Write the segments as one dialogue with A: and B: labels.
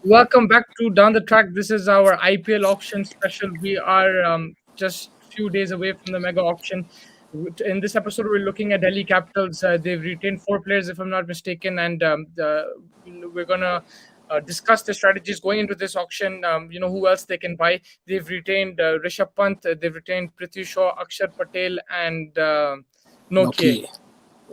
A: Welcome back to Down the Track. This is our IPL auction special. We are just few days away from the mega auction. In this episode, we're looking at Delhi Capitals. They've retained four players, if I'm not mistaken, and we're gonna discuss the strategies going into this auction. Who else they can buy. They've retained Rishabh Pant. They've retained Prithvi Shaw, Akshar Patel, and Nokia.
B: Nokia.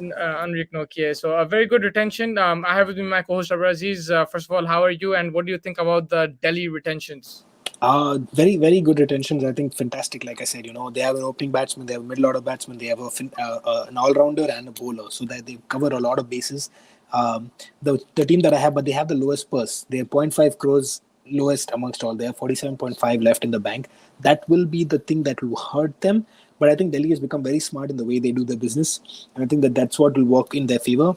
A: Enrique Nokia. So a very good retention. I have with me my co-host Abraziz. First of all, how are you, and what do you think about the Delhi retentions?
B: Very, very good retentions. I think fantastic. Like I said, they have an opening batsman, they have a middle order batsman, they have an all rounder and a bowler, so that they cover a lot of bases. The team that I have, but they have the lowest purse. They have 0.5 crores lowest amongst all. They have 47.5 left in the bank. That will be the thing that will hurt them. But I think Delhi has become very smart in the way they do their business, and I think that that's what will work in their favor.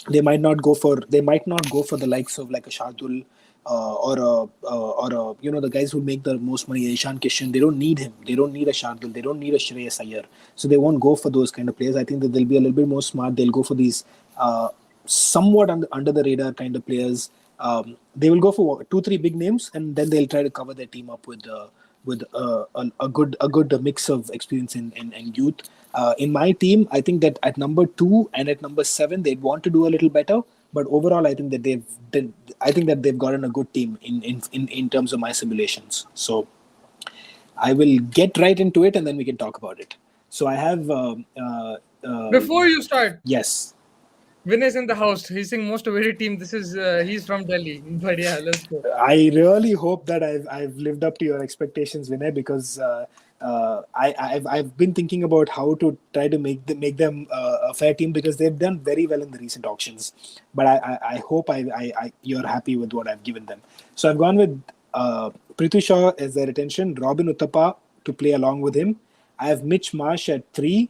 B: They might not go for the likes of like a Shardul or the guys who make the most money. Ishan Kishan, they don't need him. They don't need a Shardul. They don't need a Shreyas Iyer. So they won't go for those kind of players. I think that they'll be a little bit more smart. They'll go for these somewhat under the radar kind of players. They will go for two, three big names, and then they'll try to cover their team up with a good mix of experience and youth. In my team, I think that at number 2 and at number 7, they'd want to do a little better. But overall, I think that they've gotten a good team in terms of my simulations. So I will get right into it, and then we can talk about it. So I have
A: Before you start,
B: yes.
A: Vinay's in the house. He's saying most of every team. This is he's from Delhi, but yeah, let's go.
B: I really hope that I've lived up to your expectations, Vinay, because I've been thinking about how to try to make them a fair team, because they've done very well in the recent auctions. But I hope you're happy with what I've given them. So I've gone with Prithvi Shaw as their retention, Robin Uthappa to play along with him. I have Mitch Marsh at 3,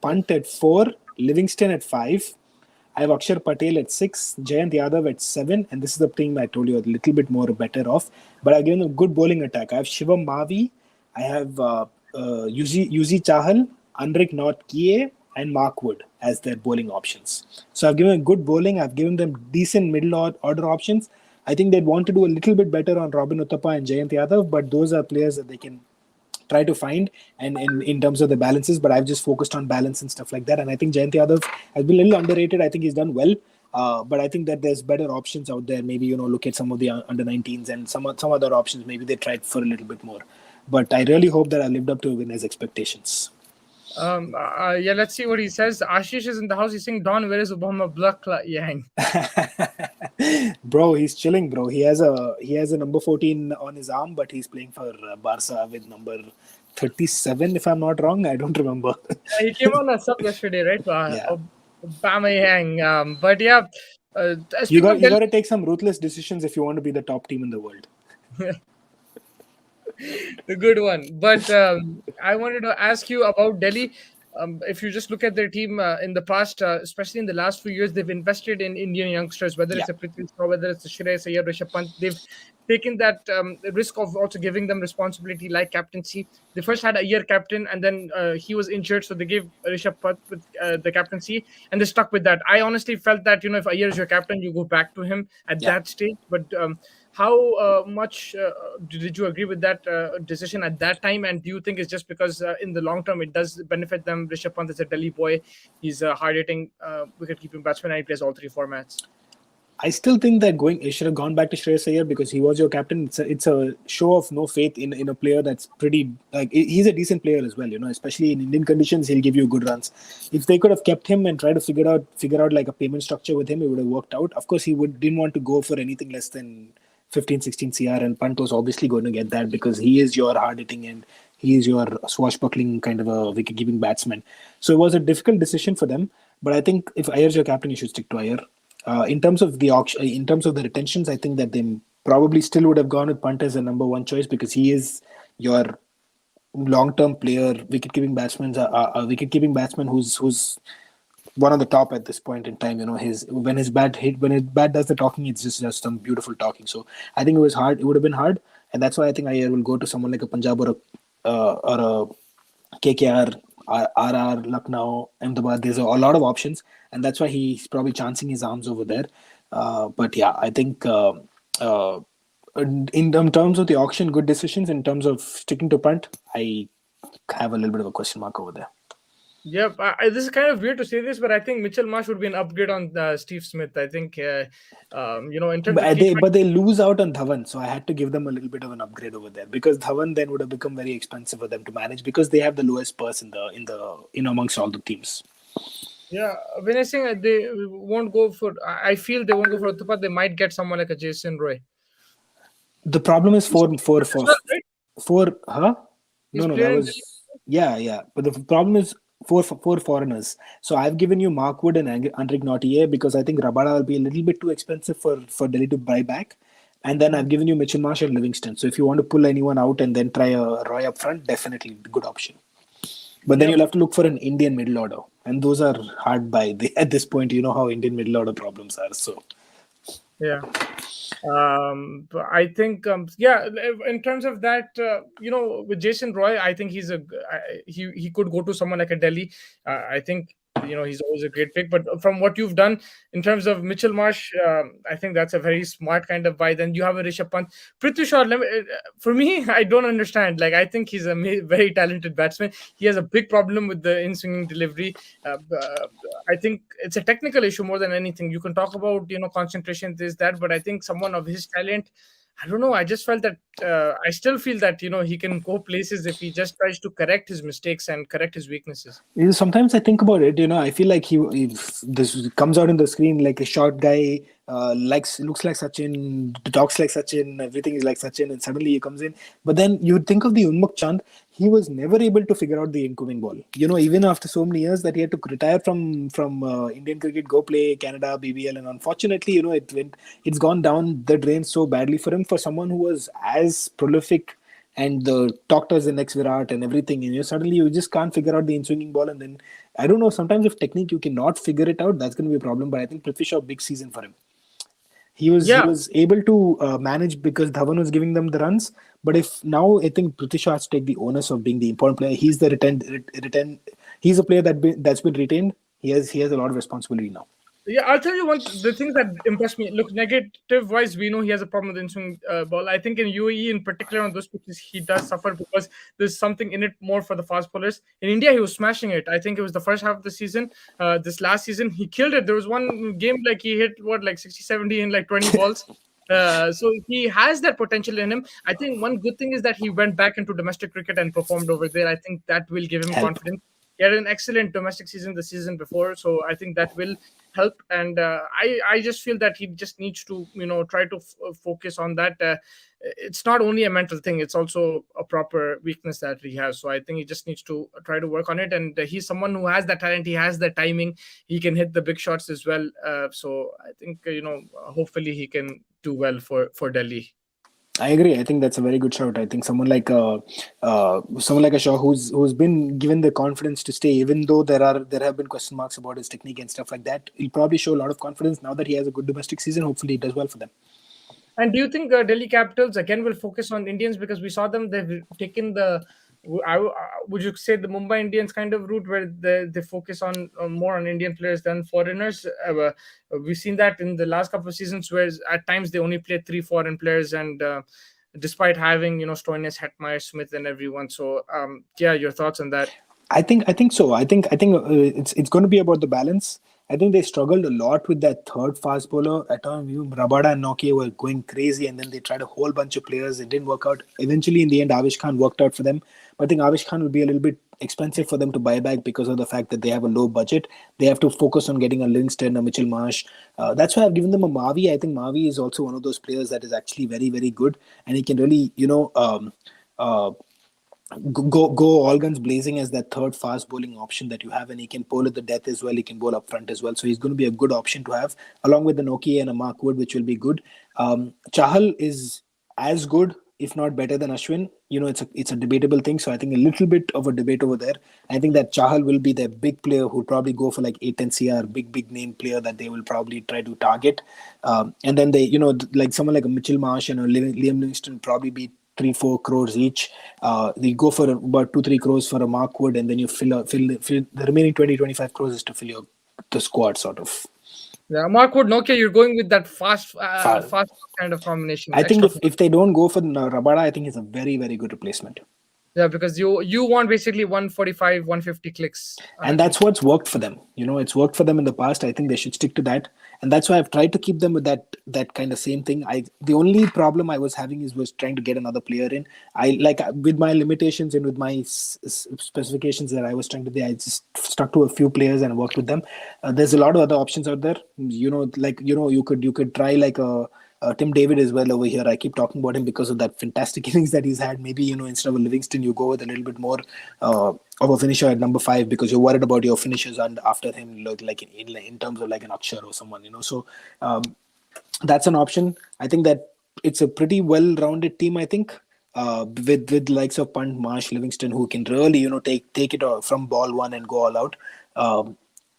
B: Punt at 4, Livingston at 5. I have Akshar Patel at 6, Jayant Yadav at 7, and this is the team I told you a little bit more better off. But I've given a good bowling attack. I have Shivam Mavi, I have Yuzi Chahal, Anrik North Kie, and Mark Wood as their bowling options. So I've given good bowling. I've given them decent middle order options. I think they'd want to do a little bit better on Robin Uthappa and Jayant Yadav, but those are players that they can try to find, and in terms of the balances. But I've just focused on balance and stuff like that, and I think Jayant Yadav has been a little underrated. I think he's done well, but I think that there's better options out there. Maybe look at some of the under 19s and some other options. Maybe they tried for a little bit more, but I really hope that I lived up to Vinay's expectations.
A: Yeah, let's see what he says. Ashish is in the house. He's saying, Don, where is Obama Black Yang?
B: Bro, he's chilling, bro. He has a number 14 on his arm, but he's playing for Barca with number 37, if I'm not wrong. I don't remember.
A: He came on a sub yesterday, right?
B: Yeah.
A: Obama Yang. But yeah,
B: You
A: speaking
B: got
A: of
B: you
A: Delhi.
B: got to take some ruthless decisions if you want to be the top team in the world.
A: The good one. But I wanted to ask you about Delhi. If you just look at their team in the past, especially in the last few years, they've invested in Indian youngsters, whether
B: Yeah.
A: it's a Prithvi Shaw, whether it's a Shreyas Iyer, Rishabh Pant. They've taken that risk of also giving them responsibility like captaincy. They first had a year captain, and then he was injured, so they gave Rishabh Pant with the captaincy, and they stuck with that. I honestly felt that if Iyer is your captain, you go back to him at
B: Yeah.
A: that stage. But how much did you agree with that decision at that time? And do you think it's just because in the long term it does benefit them? Rishabh Pant is a Delhi boy. He's a hard-hitting wicket-keeping batsman, and he plays all three formats.
B: I still think that you should have gone back to Shreyas Iyer because he was your captain. It's a show of no faith in a player that's pretty like he's a decent player as well. Especially in Indian conditions, he'll give you good runs. If they could have kept him and tried to figure out like a payment structure with him, it would have worked out. Of course, he didn't want to go for anything less than 15, 16 CR, and Pant was obviously going to get that because he is your hard hitting and he is your swashbuckling kind of a wicket keeping batsman. So it was a difficult decision for them. But I think if Iyer's your captain, you should stick to Iyer. In terms of the auction, in terms of the retentions, I think that they probably still would have gone with Punt as a number one choice because he is your long-term player, wicket-keeping batsman who's one of the top at this point in time. His when his bat does the talking, it's just some beautiful talking. So I think it was hard. It would have been hard, and that's why I think I will go to someone like a Punjab or a KKR, RR, Lucknow, Ahmedabad. There's a lot of options, and that's why he's probably chancing his arms over there. But yeah, I think In terms of the auction, good decisions. In terms of sticking to punt, I have a little bit of a question mark over there.
A: Yep, this is kind of weird to say this, but I think Mitchell Marsh would be an upgrade on Steve Smith. I think, in terms of
B: But
A: T20.
B: they lose out on Dhawan, so I had to give them a little bit of an upgrade over there because Dhawan then would have become very expensive for them to manage because they have the lowest purse in amongst all the teams.
A: Yeah, when I say they won't go for, I feel they won't go for Uthapad. They might get someone like a Jason Roy.
B: The problem is
A: He's playing as well, right?
B: huh?
A: He's
B: That
A: playing.
B: was yeah. But the problem is four foreigners. So I've given you Mark Wood and Andrik Nortier because I think Rabada will be a little bit too expensive for Delhi to buy back. And then I've given you Mitchell Marsh and Livingston. So if you want to pull anyone out and then try a Roy up front, definitely good option. But then
A: Yep.
B: you'll have to look for an Indian middle order, and those are hard by at this point. You know how Indian middle order problems are. So
A: Yeah. But I think, yeah, in terms of that, with Jason Roy, I think he could go to someone like a Delhi. I think he's always a great pick. But from what you've done in terms of Mitchell Marsh, I think that's a very smart kind of buy. Then you have a Rishabh Pant. Prithvi Shaw, for me, I don't understand. Like, I think he's a very talented batsman. He has a big problem with the in-swinging delivery. I think it's a technical issue more than anything. You can talk about concentration, this that, but I think someone of his talent, I don't know. I just felt that I still feel that he can go places if he just tries to correct his mistakes and correct his weaknesses.
B: sometimes I think about it. I feel like if this comes out in the screen like a short guy, looks like Sachin, talks like Sachin, everything is like Sachin, and suddenly he comes in. But then you would think of the Unmukh Chand. He was never able to figure out the incoming ball. Even after so many years that he had to retire from Indian cricket, go play Canada, BBL, and unfortunately, it's gone down the drain so badly for him. For someone who was as prolific and the talked as the next Virat and everything, and suddenly you just can't figure out the in-swinging ball, and then I don't know. Sometimes if technique you cannot figure it out, that's going to be a problem. But I think Prithvi Shaw, big season for him. He
A: Yeah,
B: was able to manage because Dhawan was giving them the runs. But if now I think Prithvi Shaw has to take the onus of being the important player. He's the retain. He's a player that's been retained. He has a lot of responsibility now.
A: yeah, I'll tell you the things that impressed me. Look, negative wise, we know he has a problem with the in-swing ball. I think in UAE, in particular, on those pitches, he does suffer because there's something in it more for the fast bowlers. In India, he was smashing it. I think it was the first half of the season. This last season, he killed it. There was one game like he hit like 60, 70 in like 20 balls. So he has that potential in him. I think one good thing is that he went back into domestic cricket and performed over there. I think that will give him
B: Help.
A: confidence. He had an excellent domestic season the season before, so I think that will help. And I just feel that he just needs to try to focus on that. It's not only a mental thing; it's also a proper weakness that he has. So I think he just needs to try to work on it. And he's someone who has that talent. He has the timing. He can hit the big shots as well. So I think hopefully he can do well for Delhi.
B: I agree. I think that's a very good shout. I think someone like a Shaw who's been given the confidence to stay, even though there have been question marks about his technique and stuff like that. He'll probably show a lot of confidence now that he has a good domestic season. Hopefully, he does well for them.
A: And do you think Delhi Capitals again will focus on Indians because we saw them? They've taken would you say the Mumbai Indians kind of route where they focus on more on Indian players than foreigners? We've seen that in the last couple of seasons, where at times they only play three foreign players, and despite having Stoinis, Hetmeyer, Smith, and everyone. So yeah, your thoughts on that?
B: I think so. I think it's going to be about the balance. I think they struggled a lot with that third fast bowler. At time, Rabada and Nokia were going crazy, and then they tried a whole bunch of players. It didn't work out. Eventually, in the end, Avish Khan worked out for them. But I think Avish Khan will be a little bit expensive for them to buy back because of the fact that they have a low budget. They have to focus on getting a Livingston, a Mitchell Marsh. That's why I've given them a Mavi. I think Mavi is also one of those players that is actually very, very good, and he can really, uh, go all guns blazing as that third fast bowling option that you have, and he can bowl at the death as well. He can bowl up front as well, so he's going to be a good option to have along with the Nokia and a Mark Wood, which will be good. Chahal is as good, if not better than Ashwin. It's a debatable thing, so I think a little bit of a debate over there. I think that Chahal will be the big player who'll probably go for like 8 10 CR, big name player that they will probably try to target. And then they, like someone like a Mitchell Marsh and a Liam Livingston probably be 3 4 crores each. They go for about 2 3 crores for a Mark Wood, and then you fill the remaining 20 25 crores is to fill the squad sort of.
A: Yeah, Mark Wood, Nokia, you're going with that
B: Far.
A: fast kind of combination,
B: I think
A: extra
B: if
A: fast.
B: they don't go for Rabada, I think he's a very very good replacement.
A: Yeah, because you want basically 145, 150 clicks on a
B: And that's
A: T20.
B: what's worked for them. It's worked for them in the past. I think they should stick to that, and that's why I've tried to keep them with that kind of same thing. The only problem I was having was trying to get another player in. I like with my limitations and with my specifications that I was trying to do, I just stuck to a few players and worked with them. There's a lot of other options out there. You could try like a Tim David as well over here. I keep talking about him because of that fantastic innings that he's had. Maybe instead of a Livingston, you go with a little bit more of a finisher at number 5, because you're worried about your finishers and after him, look like in terms of like an Akshar or someone. So that's an option. I think that it's a pretty well-rounded team. I think with likes of Punt, Marsh, Livingston, who can really take it from ball one and go all out.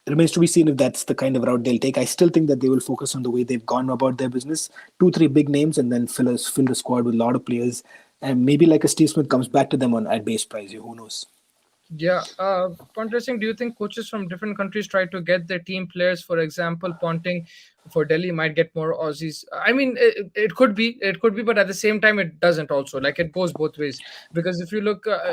B: Remains to be seen if that's the kind of route they'll take. I still think that they will focus on the way they've gone about their business, 2-3 big names, and then fill the squad with a lot of players, and maybe like a Steve Smith comes back to them on at base price. Who knows?
A: Yeah, interesting. Do you think coaches from different countries try to get their team players? For example, Ponting for Delhi might get more Aussies. I mean, it could be, but at the same time, it doesn't. Also, like it goes both ways. Because if you look at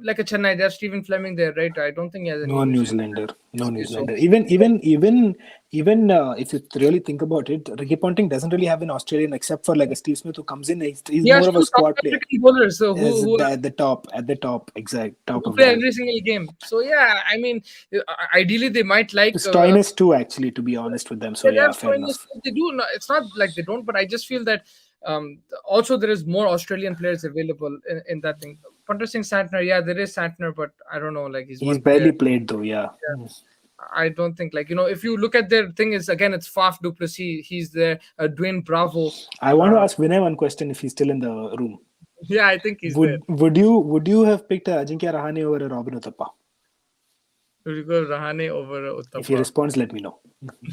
A: like a Chennai, they have Stephen Fleming there, right? I don't think he has any
B: No
A: New
B: New
A: Zealand.
B: Zealander. No New
A: So
B: Zealander. Even if you really think about it, Ricky Ponting doesn't really have an Australian except for like a Steve Smith who comes in. He's
A: he has
B: more of a
A: two South
B: squad player.
A: African bowlers, so
B: Is at the top, exact top
A: who
B: of the
A: play
B: hill.
A: every single game. So yeah, I mean, ideally they might like.
B: Stoinis too, actually, to be honest with them. So
A: Yeah,
B: yeah,
A: that's
B: fair
A: fine.
B: enough.
A: They do. It's not like they don't, but I just feel that also there is more Australian players available in that thing. Punter Singh Santner, yeah, there is Santner, but I don't know. Like he's
B: He's
A: one player.
B: barely played though. Yeah.
A: I don't think like if you look at their thing is again it's Faf du Plessis. He's there. Dwayne Bravo.
B: I want to
A: Uh,
B: ask Vinay one question if he's still in the room.
A: yeah, I think he's there.
B: Would you have picked Ajinkya Rahane over a Robin Uthappa?
A: We go Rahane over
B: If he
A: Uttapa.
B: responds, let me know.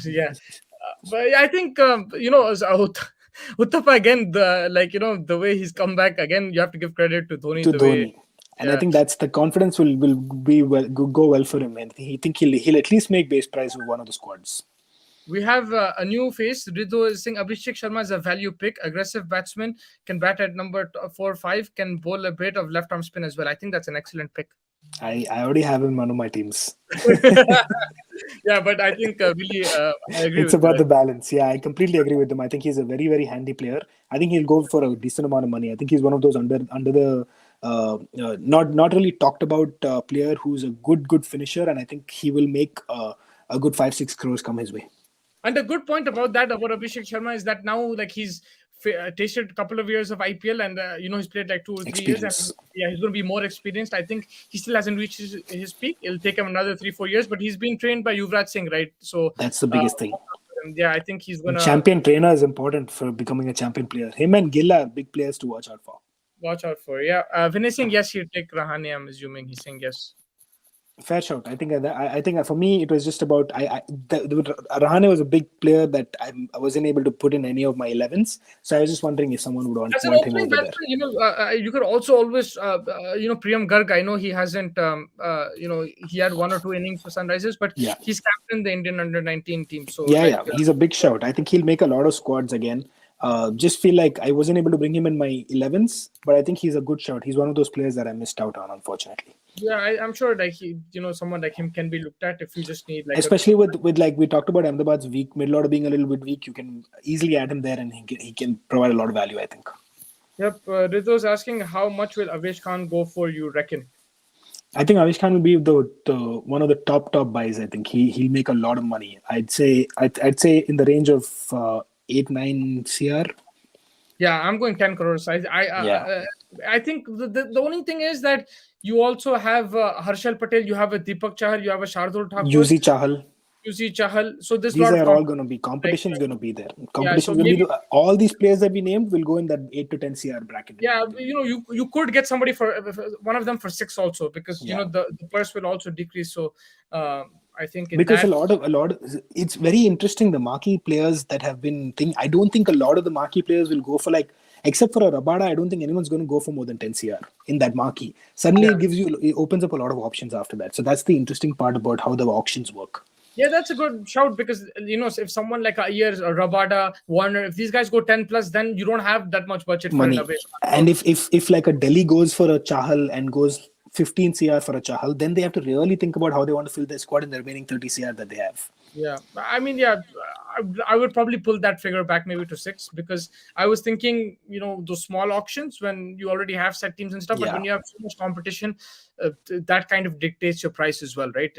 A: Yeah, but yeah, I think Uttapa again. The the way he's come back again. You have to give credit to Dhoni.
B: To
A: The way,
B: Dhoni. And I
A: yeah,
B: think that's the confidence will be go well for him, and he think he'll at least make base price with one of the squads.
A: we have a new face. Rido is saying Abhishek Sharma is a value pick. Aggressive batsman can bat at number 4 5. Can bowl a bit of left arm spin as well. I think that's an excellent pick.
B: I already have him in one of my teams.
A: Yeah, but I think really I agree
B: It's
A: with you.
B: about the balance. Yeah, I completely agree with him. I think he's a very very handy player. I think he'll go for a decent amount of money. I think he's one of those under the not really talked about player who's a good finisher, and I think he will make a good 5-6 crores come his way.
A: And the good point about that about Abhishek Sharma is that now like he's tasted a couple of years of IPL and he's played like 2 or 3 years and
B: Experience.
A: yeah he's going to be more experienced. I think he still hasn't reached his peak. It'll take him another 3 4 years, but he's being trained by Yuvraj Singh, right? So
B: That's the
A: uh,
B: biggest thing.
A: yeah, I think he's gonna
B: Champion trainer is important for becoming a champion player. Him and Gill are big players to watch out for.
A: watch out for. Yeah, Vinay Singh, yes, he'll take Rahane. I'm assuming he's saying yes.
B: Fair shout. I think for me it was just about Rahane was a big player that I wasn't able to put in any of my 11s. So I was just wondering if someone would
A: As an
B: want him
A: opening
B: over there.
A: batsman, you could also always, Priyam Garg. I know he hasn't, he had 1 or 2 innings for Sunrisers, but
B: Yeah.
A: he's captain the Indian under-19 team. So,
B: Yeah, he's a big shout. I think he'll make a lot of squads again. Just feel like I wasn't able to bring him in my 11s, but I think he's a good shout. He's one of those players that I missed out on, unfortunately.
A: yeah, I'm sure like someone like him can be looked at if you just need like
B: Especially with like we talked about Ahmedabad's weak middle order being a little bit weak, you can easily add him there, and he can provide a lot of value, I think.
A: Yep. Rizzo's asking how much will Avesh Khan go for? You reckon?
B: I think Avish Khan will be the one of the top buys. I think he'll make a lot of money. I'd say in the range of 8-9 cr.
A: Yeah, I'm going 10 crores.
B: Yeah.
A: I think the only thing is that you also have Harshal Patel, you have a Deepak Chahar, you have a Shardul Thakur,
B: Yuzi Chahal.
A: Yuzi Chahal. So there's a
B: These
A: lot of
B: are all going to be
A: like,
B: competition's going to be there.
A: yeah. So
B: Competition's going to
A: maybe
B: be all these players that we named will go in that 8 to 10 cr bracket. In my
A: yeah,
B: opinion.
A: you could get somebody for one of them for 6 also because
B: Yeah.
A: the purse will also decrease. So I think in
B: Because
A: that
B: a lot of it's very interesting, the marquee players that have been I don't think a lot of the marquee players will go for like, except for a Rabada, I don't think anyone's going to go for more than 10 cr in that marquee. Suddenly
A: yeah.
B: it opens up a lot of options after that. So that's the interesting part about how the auctions work.
A: Yeah, that's a good shout because if someone like Ayers or Rabada, Warner, if these guys go 10 plus, then you don't have that much budget for an
B: Money.
A: away
B: And
A: transfer.
B: if like a Delhi goes for a Chahal and goes 15 CR for a Chahal, then they have to really think about how they want to fill their squad in the remaining 30 CR that they have.
A: Yeah, I mean, yeah, I would probably pull that figure back maybe to six because I was thinking, those small auctions when you already have set teams and stuff, but
B: Yeah,
A: when you have so much competition, that kind of dictates your price as well, right?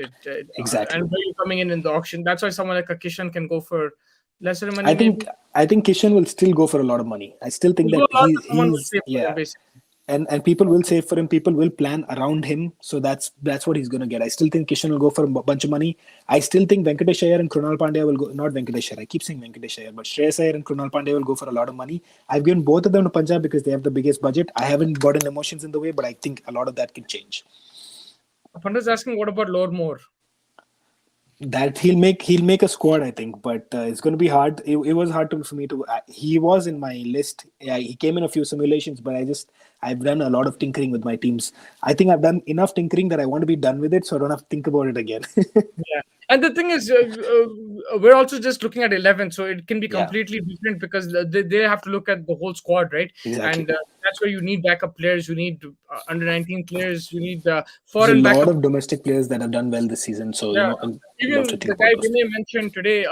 B: exactly.
A: And where you're coming in the auction. That's why someone like a Kishan can go for lesser money,
B: I think
A: maybe.
B: I think Kishan will still go for a lot of money. I still think
A: We'll go
B: that
A: a lot, but someone will
B: he's
A: pay for him,
B: yeah,
A: basically.
B: and people will save for him. People will plan around him, so that's what he's going to get. I still think Kishan will go for a bunch of money. I still think Venkatesh Iyer and Krunal Pandya will go. Not Venkatesh Iyer. I keep saying Venkatesh Iyer, but Shreyas Iyer and Krunal Pandya will go for a lot of money. I've given both of them to Punjab because they have the biggest budget. I haven't gotten emotions in the way, but I think a lot of that can change.
A: Panda's asking, what about Lord Moore?
B: That he'll make a squad, I think, but it's going to be hard. It was hard for me to. He was in my list. Yeah, he came in a few simulations, but I've done a lot of tinkering with my teams. I think I've done enough tinkering that I want to be done with it, so I don't have to think about it again.
A: Yeah, and the thing is, we're also just looking at 11, so it can be
B: Yeah,
A: completely different because they have to look at the whole squad, right?
B: exactly.
A: And that's where you need backup players, you need under 19 players, you need
B: There's a
A: foreign
B: lot
A: backup.
B: of domestic players that have done well this season, so
A: Yeah,
B: you have to
A: even
B: think
A: the
B: about
A: guy
B: those
A: Vinay
B: people.
A: mentioned today,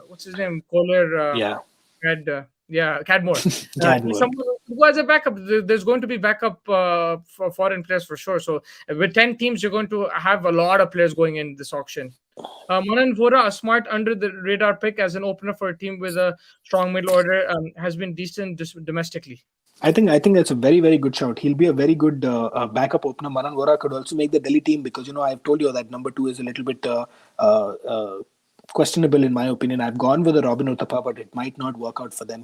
A: what's his name, Kohler,
B: Yeah,
A: yeah, Cadmore. He's
B: Gadmore.
A: someone who has a backup. There's going to be backup for foreign players for sure. So with 10 teams, you're going to have a lot of players going in this auction. Manan Vora, a smart under the radar pick as an opener for a team with a strong middle order, has been decent domestically.
B: I think that's a very very good shout. He'll be a very good backup opener. Manan Vora could also make the Delhi team because I've told you that number two is a little bit uh, uh, questionable in my opinion. I've gone with the Robin Uthappa, but it might not work out for them.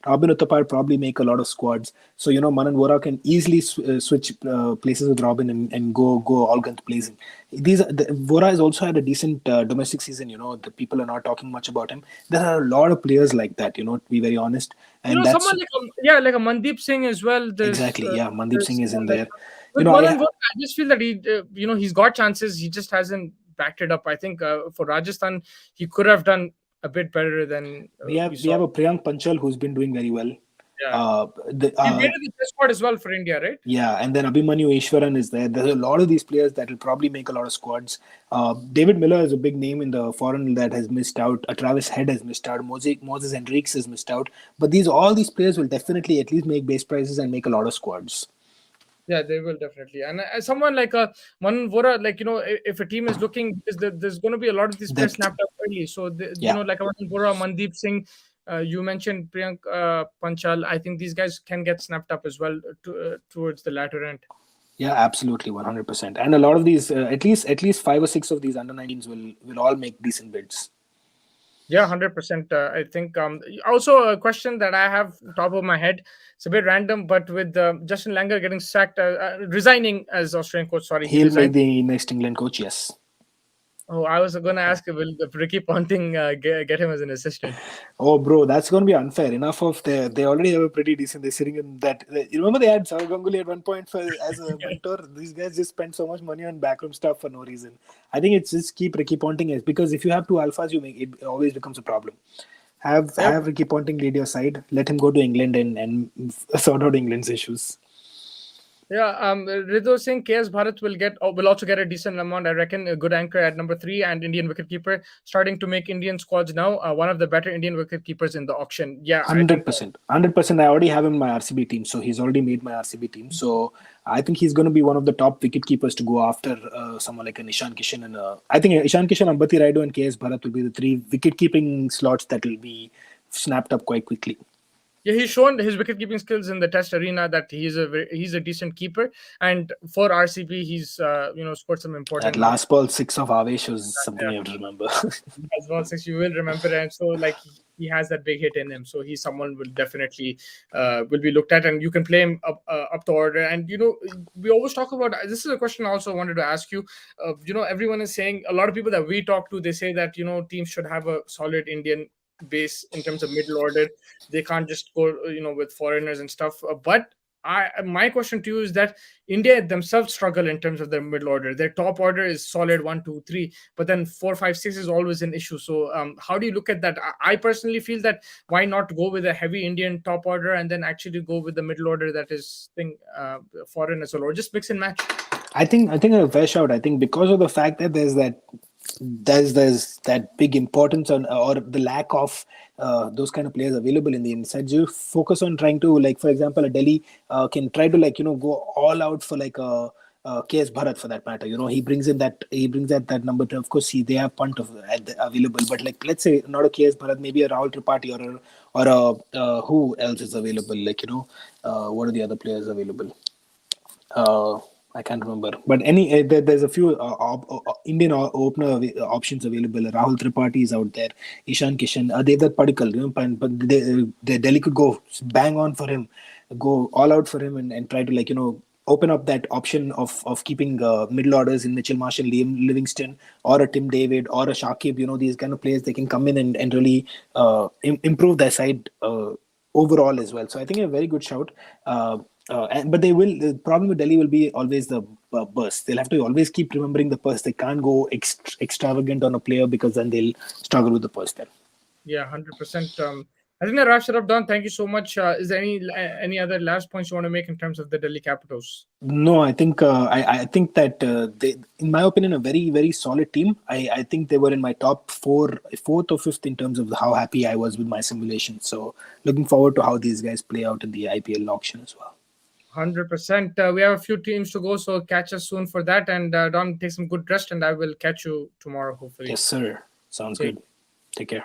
B: Robin Uthappa will probably make a lot of squads, so Manan Vora can easily switch places with Robin and go all guns blazing. Vora has also had a decent domestic season. The people are not talking much about him. There are a lot of players like that. To be very honest, and that's
A: Someone like like a Mandeep Singh as well.
B: exactly, yeah. Mandeep
A: There's
B: Singh is in
A: someone like
B: there.
A: with
B: I
A: Manan Vora, I just feel that he's got chances. He just hasn't backed it up. I think for Rajasthan, he could have done a bit better than
B: we have
A: we
B: we
A: saw.
B: have a Priyank Panchal who's been doing very well.
A: Yeah,
B: Uh, the,
A: he made it the test squad as well for India, right?
B: yeah, and then Abhimanyu Ishwaran is there. There's a lot of these players that will probably make a lot of squads. David Miller is a big name in the foreign that has missed out. Travis Head has missed out. Moses Henriques has missed out. But all these players will definitely at least make base prices and make a lot of squads.
A: Yeah, they will definitely. And someone like a Manan Vora, like if a team is looking, because there's going to be a lot of these players
B: Depth,
A: snapped up early. So
B: yeah.
A: like a Manan Vora, Mandeep Singh, you mentioned Priyank Panchal. I think these guys can get snapped up as well towards the latter end.
B: Yeah, absolutely, 100%. And a lot of these, at least 5 or 6 of these under 19s will all make decent bids.
A: Yeah, 100%. I think. Also, a question that I have top of my head. It's a bit random, but with Justin Langer getting sacked, resigning as Australian coach. Sorry, he
B: He'll make
A: resigned.
B: the next England coach. Yes.
A: Oh, I was going to ask, will Ricky Ponting get him as an assistant?
B: Oh, bro, that's going to be unfair. Enough of they already have a pretty decent. They're sitting in that. You remember they had Saurav Ganguly at one point as a mentor. These guys just spend so much money on backroom stuff for no reason. I think it's just keep Ricky Ponting as because if you have two alphas, you make it always becomes a problem.
A: Yep.
B: Have Ricky Ponting lead your side. Let him go to England and sort out England's issues.
A: Yeah, Rido Singh, KS Bharat will also get a decent amount, I reckon. A good anchor at number three and Indian wicketkeeper, starting to make Indian squads now. One of the better Indian wicketkeepers in the auction. Yeah, I think.
B: 100%. 100%. I already have him in my RCB team, so he's already made my RCB team. So I think he's going to be one of the top wicket keepers to go after someone like an Ishan Kishan and I think Ishan Kishan, Ambati Raidu, and KS Bharat will be the three wicket keeping slots that will be snapped up quite quickly.
A: Yeah, he's shown his wicket-keeping skills in the Test arena that he's a decent keeper, and for RCB, he's scored some
B: That
A: important.
B: last ball six of Avesh was something
A: Yeah,
B: you have to remember.
A: as well, since you will remember, and so like he has that big hit in him, so he's someone will definitely will be looked at, and you can play him up the order. And we always talk about this is a question I also wanted to ask you. Everyone is saying a lot of people that we talk to, they say that teams should have a solid Indian base in terms of middle order. They can't just go with foreigners and stuff. But my question to you is that India themselves struggle in terms of their middle order. Their top order is solid 1, 2, 3, but then 4, 5, 6 is always an issue. So how do you look at that? I personally feel that why not go with a heavy Indian top order and then actually go with the middle order that is foreign as well, or just mix and match?
B: I think a fair shout. I think because of the fact that there's that big importance on, or the lack of those kind of players available in the inside. You focus on trying to, like, for example, a Delhi can try to, like, go all out for, like, a KS Bharat, for that matter. He brings that number to, of course, see, they have punt available, but, like, let's say not a KS Bharat, maybe a Rahul Tripathi, or who else is available? Like, what are the other players available? uh, I can't remember, but there's a few Indian opener options available. Rahul Tripathi is out there, Ishan Kishan, Devdutt Padikkal, but Delhi could go bang on for him, go all out for him, and try to, like, open up that option of keeping middle orders in Mitchell Marshall, Liam Livingston, or a Tim David, or a Shakib. These kind of players, they can come in and really improve their side overall as well. So I think a very good shout. But the problem with Delhi will be always the burst. They'll have to always keep remembering the burst. They can't go extravagant on a player, because then they'll struggle with the burst then.
A: Yeah, 100%. I think that wraps it up, Don. Thank you so much. Is there any other last points you want to make in terms of the Delhi Capitals?
B: No, I think that they, in my opinion, a very very solid team. I think they were in my top fourth or fifth in terms of how happy I was with my simulation. So looking forward to how these guys play out in the IPL auction as well.
A: 100%. We have a few teams to go, so catch us soon for that. And Don, take some good rest, and I will catch you tomorrow, hopefully.
B: Yes, sir. Sounds
A: Take
B: good. Take care.